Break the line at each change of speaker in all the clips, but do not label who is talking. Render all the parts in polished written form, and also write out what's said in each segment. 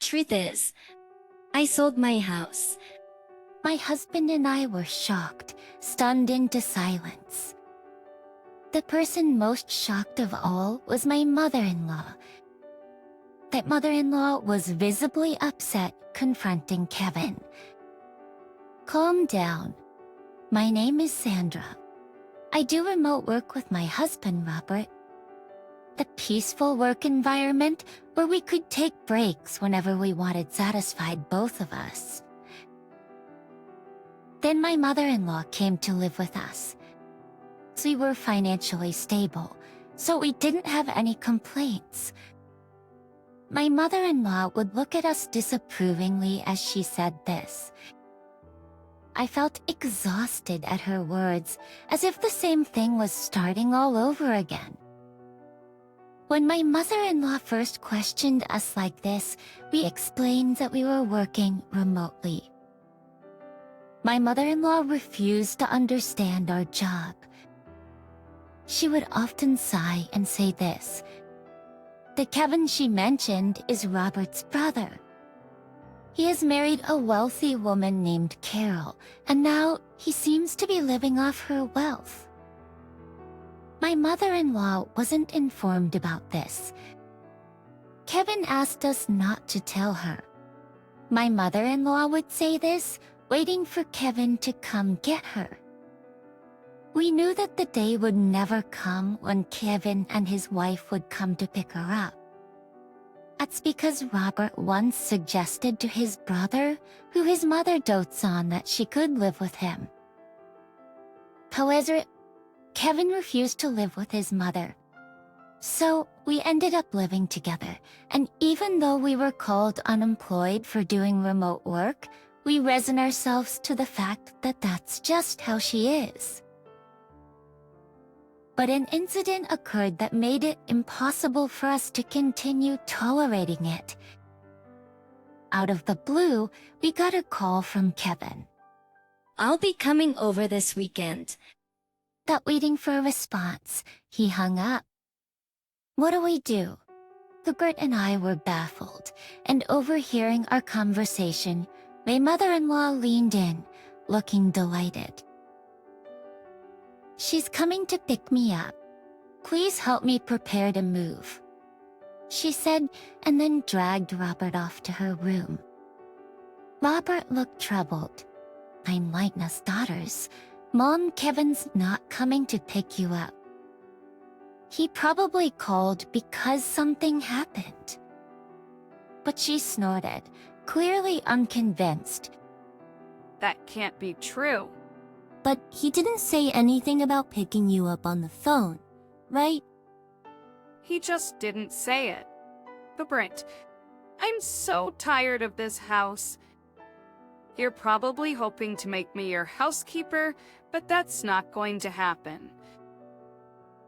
Truth is, I sold my house.
My husband and I were shocked, stunned into silence. The person most shocked of all was my mother-in-law. That mother-in-law was visibly upset, confronting Kevin. Calm down. My name is Sandra. I do remote work with my husband, Robert. A peaceful work environment where we could take breaks whenever we wanted satisfied both of us. Then my mother-in-law came to live with us. We were financially stable, so we didn't have any complaints. My mother-in-law would look at us disapprovingly as she said this. I felt exhausted at her words, as if the same thing was starting all over again. When my mother-in-law first questioned us like this, we explained that we were working remotely. My mother-in-law refused to understand our job. She would often sigh and say this. The Kevin she mentioned is Robert's brother. He has married a wealthy woman named Carol, and now he seems to be living off her wealth. My mother-in-law wasn't informed about this. Kevin asked us not to tell her. My mother-in-law would say this, waiting for Kevin to come get her. We knew that the day would never come when Kevin and his wife would come to pick her up. That's because Robert once suggested to his brother, who his mother dotes on, that she could live with him. However, Kevin refused to live with his mother. So we ended up living together, and even though we were called unemployed for doing remote work, we resign ourselves to the fact that that's just how she is. But an incident occurred that made it impossible for us to continue tolerating it. Out of the blue, we got a call from Kevin.
I'll be coming over this weekend.
Without waiting for a response, he hung up. What do? Hubert and I were baffled, and overhearing our conversation, my mother-in-law leaned in, looking delighted. She's coming to pick me up. Please help me prepare to move, she said, and then dragged Robert off to her room. Robert looked troubled. I'm Lightna's daughters. Mom, Kevin's not coming to pick you up. He probably called because something happened. But she snorted, clearly unconvinced.
That can't be true.
But he didn't say anything about picking you up on the phone, right?
He just didn't say it. But Brent, I'm so tired of this house. You're probably hoping to make me your housekeeper, but that's not going to happen.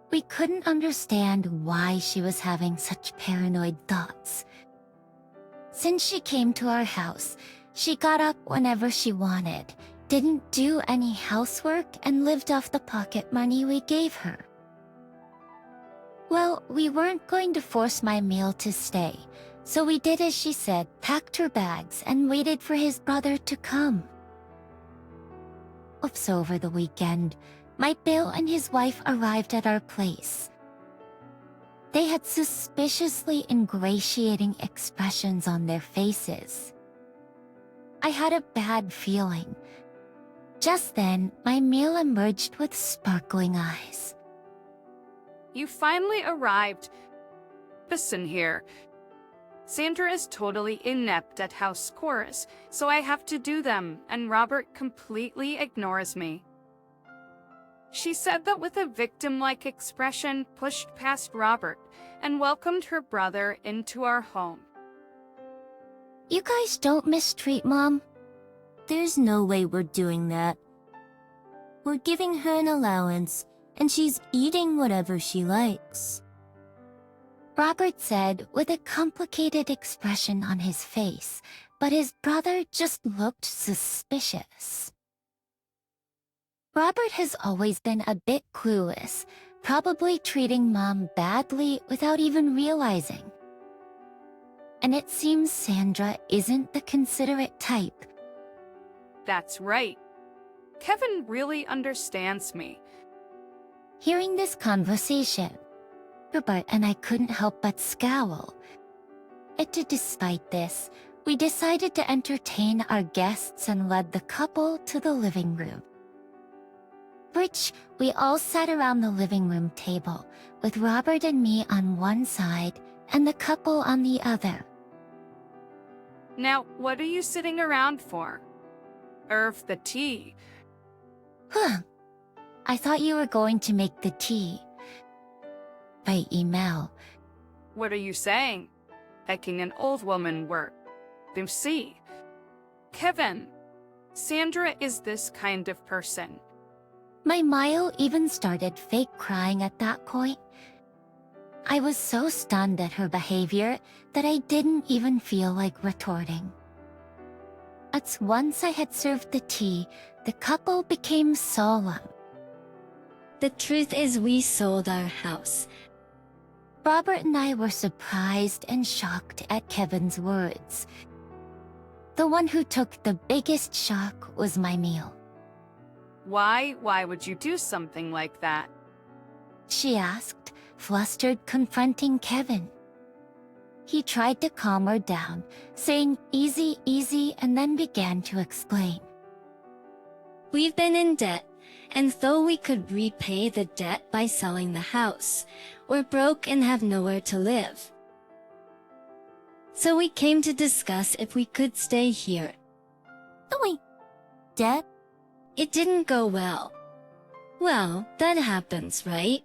We couldn't understand why she was having such paranoid thoughts. Since she came to our house, she got up whenever she wanted, didn't do any housework, and lived off the pocket money we gave her. Well, we weren't going to force my meal to stay, so we did as she said, packed her bags, and waited for his brother to come. Oops, over the weekend, my BIL and his wife arrived at our place. They had suspiciously ingratiating expressions on their faces. I had a bad feeling. Just then, my meal emerged with sparkling eyes.
You finally arrived. Listen here. Sandra is totally inept at house chores, so I have to do them, and Robert completely ignores me. She said that with a victim-like expression, pushed past Robert, and welcomed her brother into our home.
You guys don't mistreat Mom?
There's no way we're doing that. We're giving her an allowance, and she's eating whatever she likes.
Robert said with a complicated expression on his face, but his brother just looked suspicious. Robert has always been a bit clueless, probably treating Mom badly without even realizing. and it seems Sandra isn't the considerate type.
That's right. Kevin really understands me.
Hearing this conversation, Robert and I couldn't help but scowl. Despite this, we decided to entertain our guests and led the couple to the living room. Which we all sat around the living room table, with Robert and me on one side and the couple on the other.
Now, what are you sitting around for? The tea.
I thought you were going to make the tea. By email.
What are you saying? Making an old woman work. See, Kevin, Sandra is this kind of person.
My Mile even started fake crying at that point. I was so stunned at her behavior that I didn't even feel like retorting. As once I had served the tea, the couple became solemn.
The truth is we sold our house.
Robert and I were surprised and shocked at Kevin's words. The one who took the biggest shock was my meal.
Why would you do something like that?
She asked, flustered, confronting Kevin. He tried to calm her down, saying easy, easy, and then began to explain.
We've been in debt, and though we could repay the debt by selling the house, we're broke and have nowhere to live. So we came to discuss if we could stay here.
Oh wait, Dad?
It didn't go well. Well, that happens, right?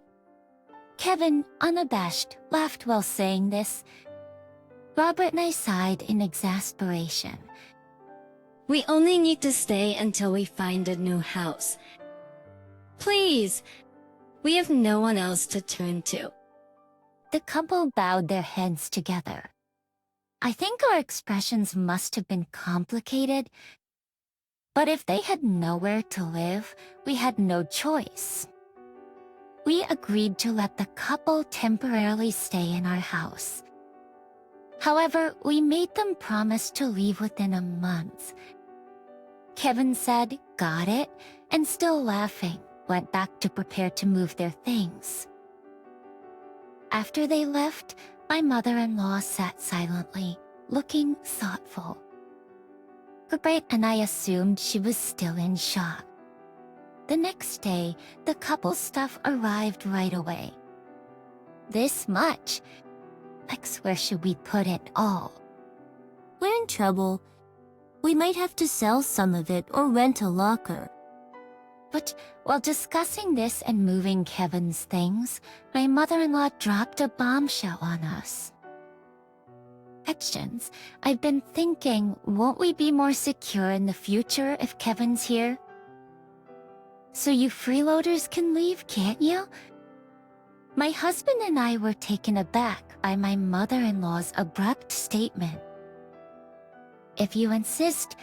Kevin, unabashed, laughed while saying this. Robert and I sighed in exasperation.
We only need to stay until we find a new house. Please! We have no one else to turn to.
The couple bowed their heads together. I think our expressions must have been complicated, but if they had nowhere to live, we had no choice. We agreed to let the couple temporarily stay in our house. However, we made them promise to leave within a month. Kevin said, "Got it," and still laughing, went back to prepare to move their things. After they left, my mother-in-law sat silently, looking thoughtful. Robert and I assumed she was still in shock. The next day, the couple's stuff arrived right away. This much. Where should we put it all?
We're in trouble. We might have to sell some of it or rent a locker.
But while discussing this and moving Kevin's things, my mother-in-law dropped a bombshell on us. Actions, I've been thinking, won't we be more secure in the future if Kevin's here? So you freeloaders can leave, can't you? My husband and I were taken aback by my mother-in-law's abrupt statement. If you insist,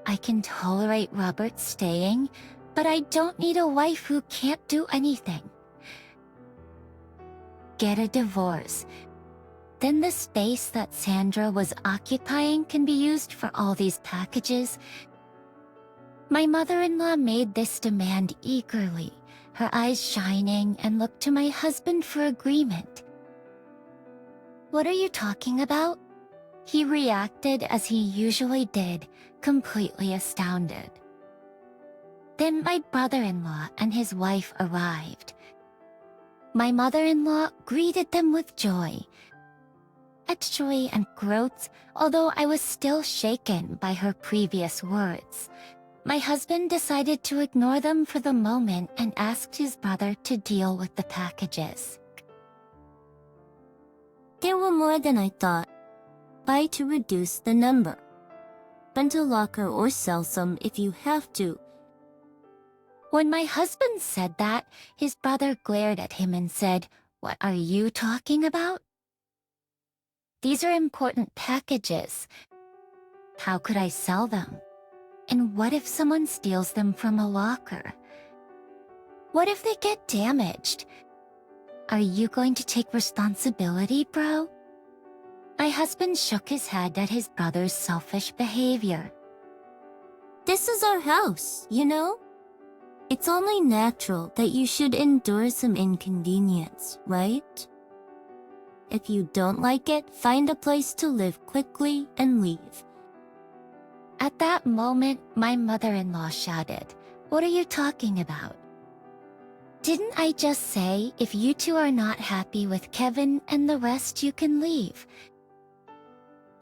I can tolerate Robert staying, but I don't need a wife who can't do anything. Get a divorce. Then the space that Sandra was occupying can be used for all these packages. My mother-in-law made this demand eagerly, her eyes shining, and looked to my husband for agreement. What are you talking about? He reacted as he usually did, completely astounded. Then my brother-in-law and his wife arrived. My mother-in-law greeted them with joy. Joy and growth, although I was still shaken by her previous words. My husband decided to ignore them for the moment and asked his brother to deal with the packages.
There were more than I thought. Buy to reduce the number. Rent a locker or sell some if you have to.
When my husband said that, his brother glared at him and said, "What are you talking about? These are important packages. How could I sell them? And what if someone steals them from a locker? What if they get damaged? Are you going to take responsibility, bro?" My husband shook his head at his brother's selfish behavior.
This is our house, you know? It's only natural that you should endure some inconvenience, right? If you don't like it, find a place to live quickly and leave.
At that moment, my mother-in-law shouted, "What are you talking about? Didn't I just say if you two are not happy with Kevin and the rest, you can leave?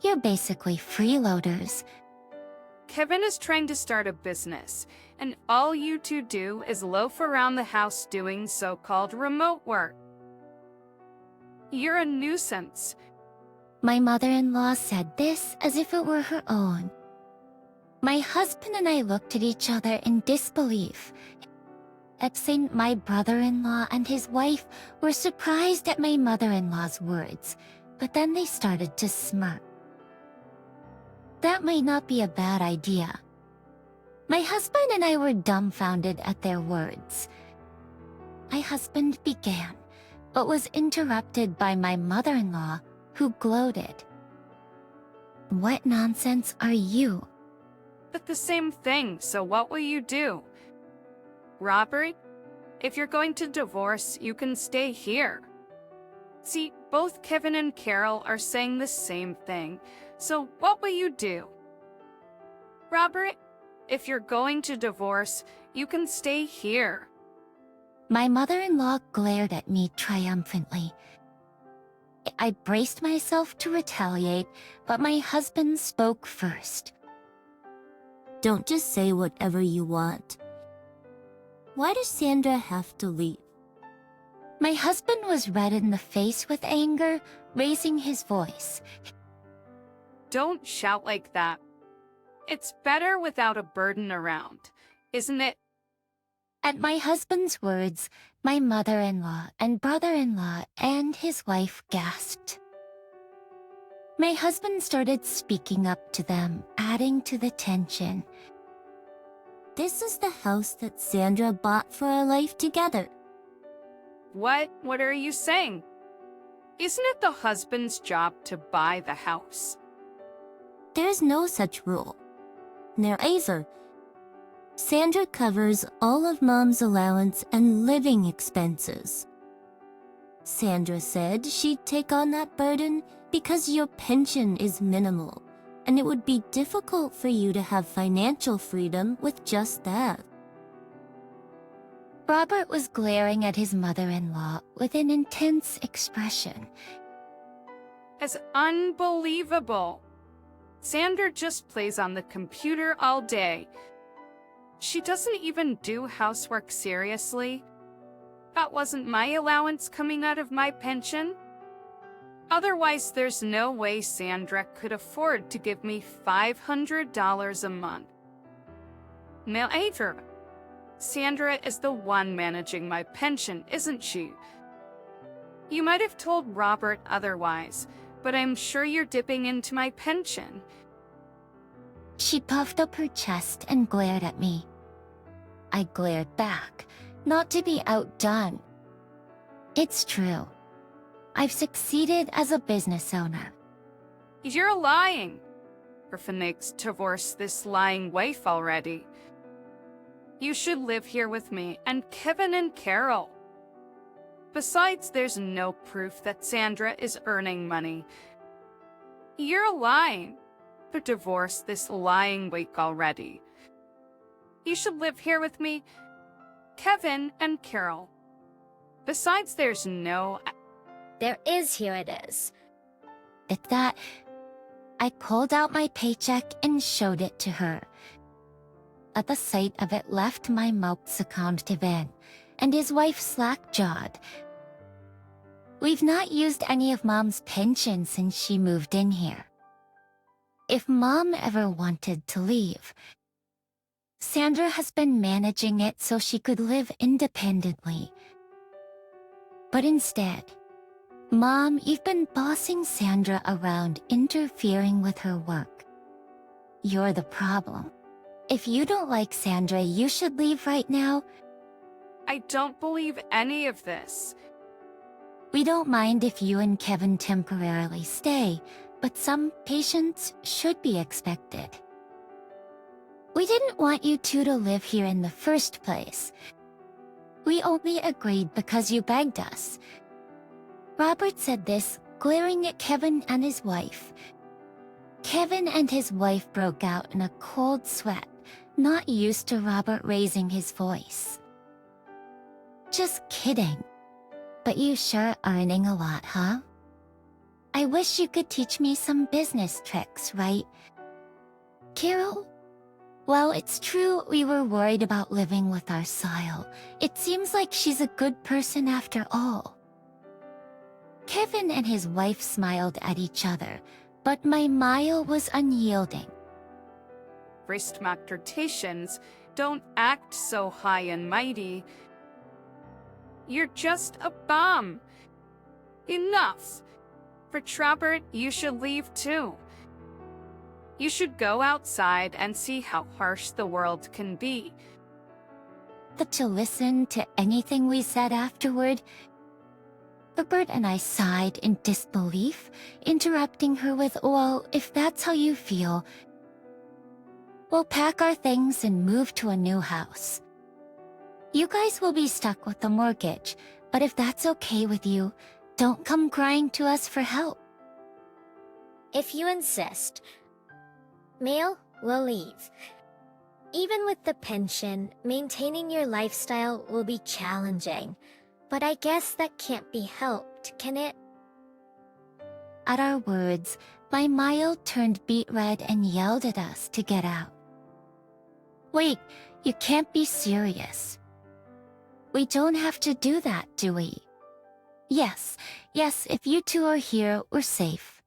You're basically freeloaders."
Kevin is trying to start a business, and all you two do is loaf around the house doing so-called remote work. You're a nuisance.
My mother-in-law said this as if it were her own. My husband and I looked at each other in disbelief. My brother-in-law and his wife were surprised at my mother-in-law's words, but then they started to smirk. That might not be a bad idea. My husband and I were dumbfounded at their words. My husband began, but was interrupted by my mother-in-law, who gloated. "What nonsense are you?"
But the same thing, so what will you do? Robert, if you're going to divorce, you can stay here. See, both Kevin and Carol are saying the same thing, so what will you do? Robert, if you're going to divorce, you can stay here.
My mother-in-law glared at me triumphantly. I braced myself to retaliate, but my husband spoke first.
Don't just say whatever you want. Why does Sandra have to leave?
My husband was red in the face with anger, raising his voice.
Don't shout like that. It's better without a burden around, isn't it?
At my husband's words, my mother-in-law and brother-in-law and his wife gasped. My husband started speaking up to them, adding to the tension.
This is the house that Sandra bought for our life together.
What? What are you saying? Isn't it the husband's job to buy the house?
There's no such rule. Moreover, Sandra covers all of Mom's allowance and living expenses. Sandra said she'd take on that burden because your pension is minimal, and it would be difficult for you to have financial freedom with just that.
Robert was glaring at his mother-in-law with an intense expression.
It's unbelievable. Sandra just plays on the computer all day. She doesn't even do housework seriously. That wasn't my allowance coming out of my pension. Otherwise, there's no way Sandra could afford to give me $500 a month. Moreover, Sandra is the one managing my pension, isn't she? You might have told Robert otherwise, but I'm sure you're dipping into my pension.
She puffed up her chest and glared at me. I glared back, not to be outdone. It's true. I've succeeded as a business owner.
You're lying. For Phoenix to divorce this lying wife already. You should live here with me and Kevin and Carol. Besides, there's no proof that Sandra is earning money. You're lying. To divorce this lying week already. You should live here with me, Kevin and Carol. Besides, there's no...
There is, here it is.
At that, I pulled out my paycheck and showed it to her. At the sight of it left my mouth succumbed to Van, and his wife slack-jawed. We've not used any of Mom's pension since she moved in here. If Mom ever wanted to leave, Sandra has been managing it so she could live independently. But instead, Mom, you've been bossing Sandra around, interfering with her work. You're the problem. If you don't like Sandra, you should leave right now.
I don't believe any of this.
We don't mind if you and Kevin temporarily stay, but some patience should be expected. We didn't want you two to live here in the first place. We only agreed because you begged us. Robert said this, glaring at Kevin and his wife. Kevin and his wife broke out in a cold sweat, not used to Robert raising his voice. Just kidding. But you sure are earning a lot, huh? I wish you could teach me some business tricks, right? Carol? Well, it's true we were worried about living with our Sile. It seems like she's a good person after all. Kevin and his wife smiled at each other, but my Mile was unyielding.
Flirtations don't act so high and mighty. You're just a bum. Enough. For Robert, you should leave too. You should go outside and see how harsh the world can be.
But to listen to anything we said afterward, Robert and I sighed in disbelief, interrupting her with, well, if that's how you feel, we'll pack our things and move to a new house. You guys will be stuck with the mortgage, but if that's okay with you, don't come crying to us for help.
If you insist. Male will leave. Even with the pension, maintaining your lifestyle will be challenging. But I guess that can't be helped, can it?
At our words, my Mile turned beet red and yelled at us to get out. Wait, you can't be serious. We don't have to do that, do we? Yes, if you two are here, we're safe.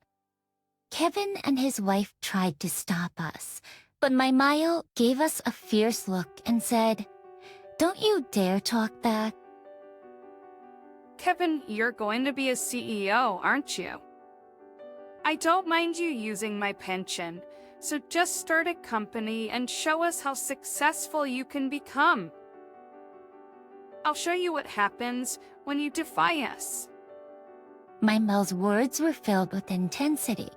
Kevin and his wife tried to stop us, but my Mile gave us a fierce look and said, "Don't you dare talk back."
Kevin, you're going to be a CEO, aren't you? I don't mind you using my pension, so just start a company and show us how successful you can become. I'll show you what happens when you defy us.
My Mile's words were filled with intensity.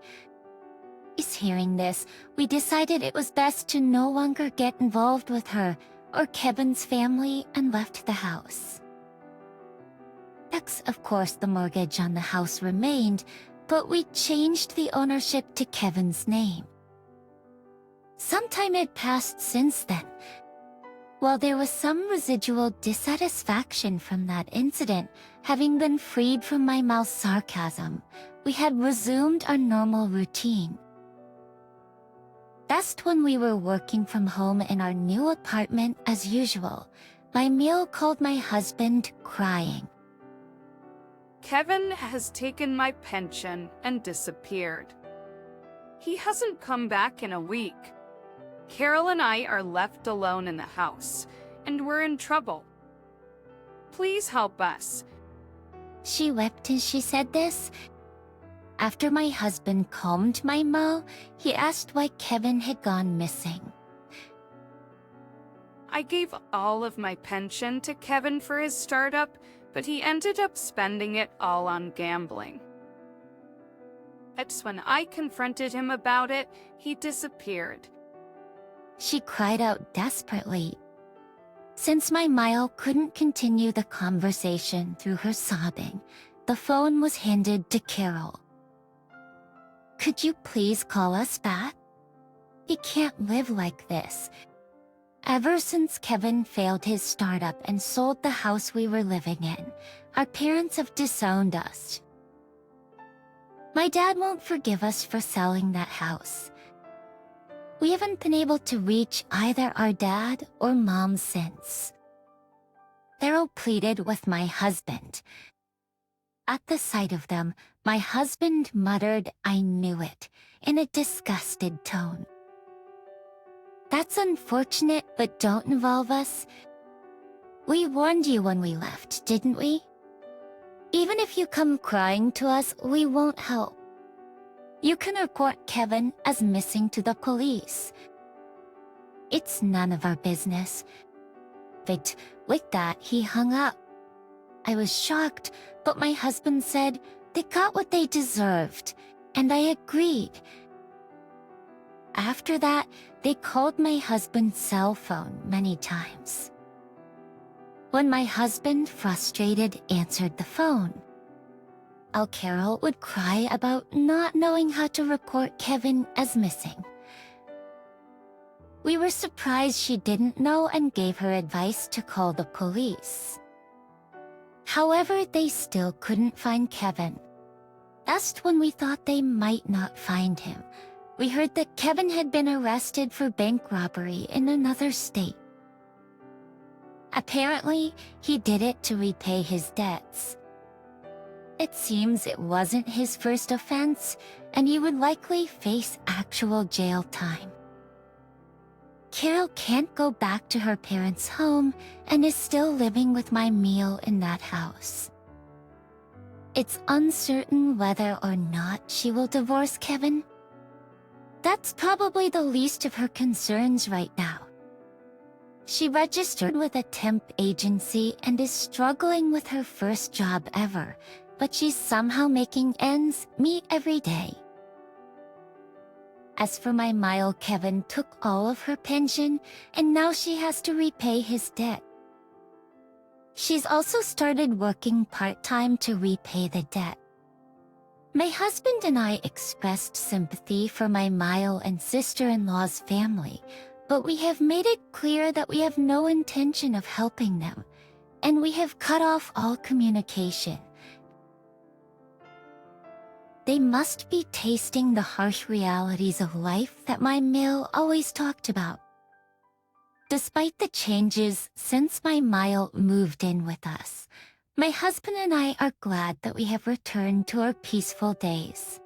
Hearing this, we decided it was best to no longer get involved with her or Kevin's family and left the house. Of course, the mortgage on the house remained, but we changed the ownership to Kevin's name. Some time had passed since then. While there was some residual dissatisfaction from that incident, having been freed from my Mile's sarcasm, we had resumed our normal routine. Just when we were working from home in our new apartment as usual, my Mile called my husband crying.
Kevin has taken my pension and disappeared. He hasn't come back in a week. Carol and I are left alone in the house, and we're in trouble. Please help us.
She wept as she said this. After my husband calmed my Mile, he asked why Kevin had gone missing.
I gave all of my pension to Kevin for his startup, but he ended up spending it all on gambling. It's when I confronted him about it, he disappeared.
She cried out desperately. Since my Mile couldn't continue the conversation through her sobbing, the phone was handed to Carol. Could you please call us back? We can't live like this. Ever since Kevin failed his startup and sold the house we were living in, our parents have disowned us. My dad won't forgive us for selling that house. We haven't been able to reach either our dad or mom since. Carol pleaded with my husband. At the sight of them, my husband muttered, "I knew it," in a disgusted tone. That's unfortunate, but don't involve us. We warned you when we left, didn't we? Even if you come crying to us, we won't help. You can report Kevin as missing to the police. It's none of our business. But with that, he hung up. I was shocked, but my husband said they got what they deserved. and I agreed. After that, they called my husband's cell phone many times. When my husband, frustrated, answered the phone, Carol would cry about not knowing how to report Kevin as missing. We were surprised she didn't know and gave her advice to call the police. However, they still couldn't find Kevin. Just when we thought they might not find him, we heard that Kevin had been arrested for bank robbery in another state. Apparently, he did it to repay his debts. It seems it wasn't his first offense, and he would likely face actual jail time. Carol can't go back to her parents' home and is still living with my meal in that house. It's uncertain whether or not she will divorce Kevin. That's probably the least of her concerns right now. She registered with a temp agency and is struggling with her first job ever, but she's somehow making ends meet every day. As for my Mile, Kevin took all of her pension, and now she has to repay his debt. She's also started working part-time to repay the debt. My husband and I expressed sympathy for my Mile and sister-in-law's family, but we have made it clear that we have no intention of helping them, and we have cut off all communication. They must be tasting the harsh realities of life that my Mile always talked about. Despite the changes since my Mile moved in with us, my husband and I are glad that we have returned to our peaceful days.